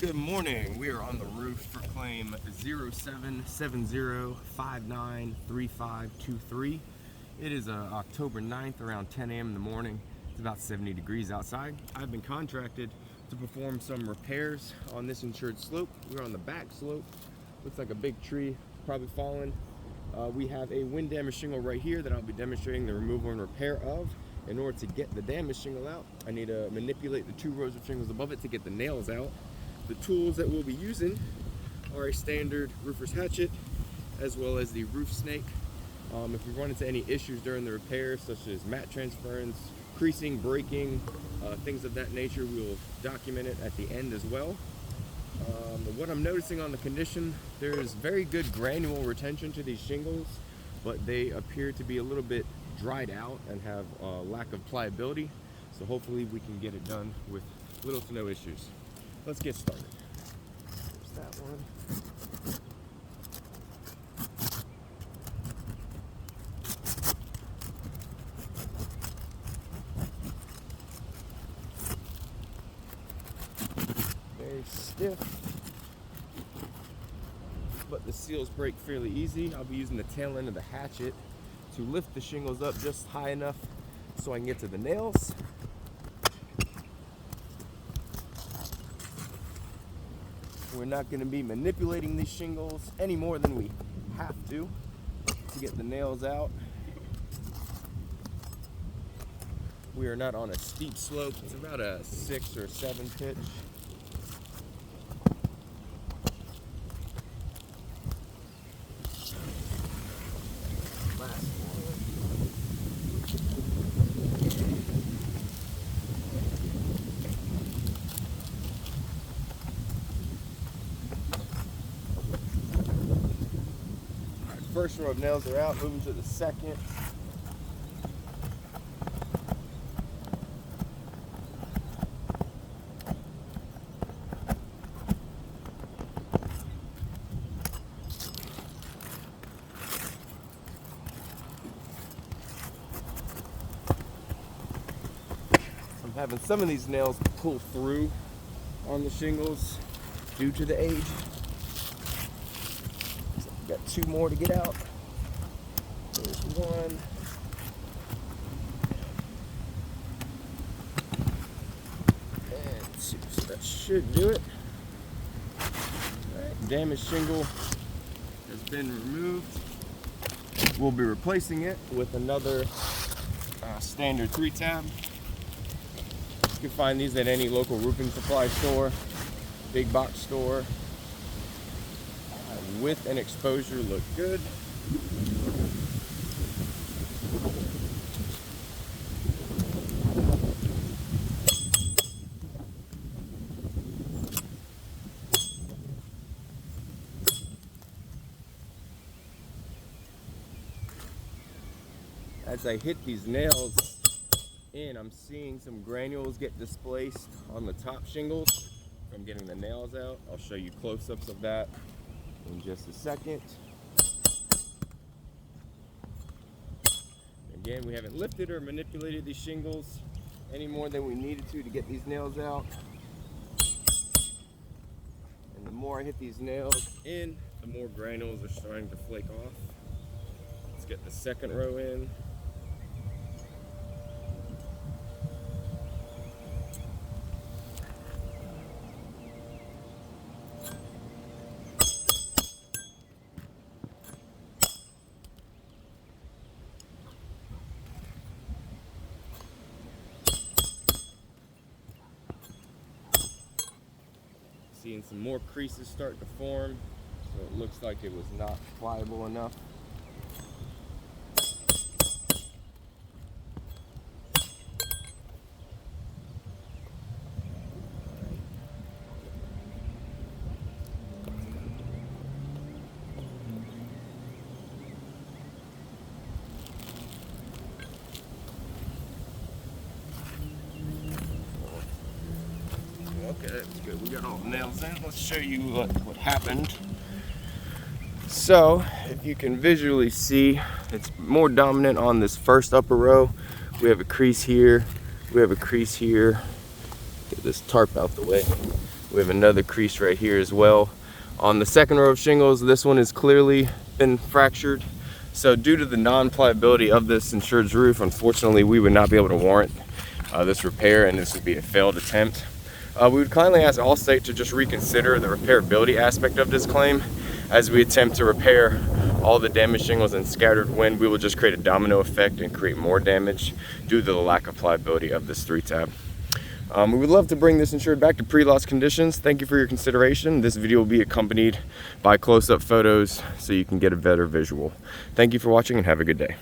Good morning. We are on the roof for claim 0770593523. It is October 9th around 10 a.m. in the morning. It's about 70 degrees outside. I've been contracted to perform some repairs on this insured slope. We're on the back slope. Looks like a big tree probably fallen. We have a wind damage shingle right here that I'll be demonstrating the removal and repair of. In order to get the damaged shingle out, I need to manipulate the 2 rows of shingles above it to get the nails out. The tools that we'll be using are a standard roofer's hatchet as well as the roof snake. If we run into any issues during the repair, such as mat transference, creasing, breaking, things of that nature, we will document it at the end as well. What I'm noticing on the condition, there is very good granule retention to these shingles, but they appear to be a little bit dried out and have lack of pliability. So hopefully we can get it done with little to no issues. Let's get started. There's that one. Very stiff, but the seals break fairly easy. I'll be using the tail end of the hatchet to lift the shingles up just high enough so I can get to the nails. We're not going to be manipulating these shingles any more than we have to get the nails out. We are not on a steep slope. It's about a 6 or 7 pitch. Last one. First row of nails are out, moving to the second. I'm having some of these nails pull through on the shingles due to the age. Got 2 more to get out. There's 1. And 2. So that should do it. Alright, damaged shingle has been removed. We'll be replacing it with another standard 3-tab. You can find these at any local roofing supply store, big box store. Width and exposure look good. As I hit these nails in, I'm seeing some granules get displaced on the top shingles from getting the nails out. I'll show you close-ups of that in just a second. Again, we haven't lifted or manipulated these shingles any more than we needed to get these nails out. And the more I hit these nails in, the more granules are starting to flake off. Let's get the second row in. Seeing some more creases start to form, so it looks like it was not pliable enough. Okay, that's good. We got all the nails in. Let's show you what happened. So, if you can visually see, it's more dominant on this first upper row. We have a crease here. We have a crease here. Get this tarp out the way. We have another crease right here as well. On the second row of shingles, this one has clearly been fractured. So due to the non-pliability of this insured's roof, unfortunately, we would not be able to warrant this repair, and this would be a failed attempt. We would kindly ask Allstate to just reconsider the repairability aspect of this claim. As we attempt to repair all the damaged shingles and scattered wind, we will just create a domino effect and create more damage due to the lack of pliability of this 3-tab. We would love to bring this insured back to pre-loss conditions. Thank you for your consideration. This video will be accompanied by close-up photos so you can get a better visual. Thank you for watching and have a good day.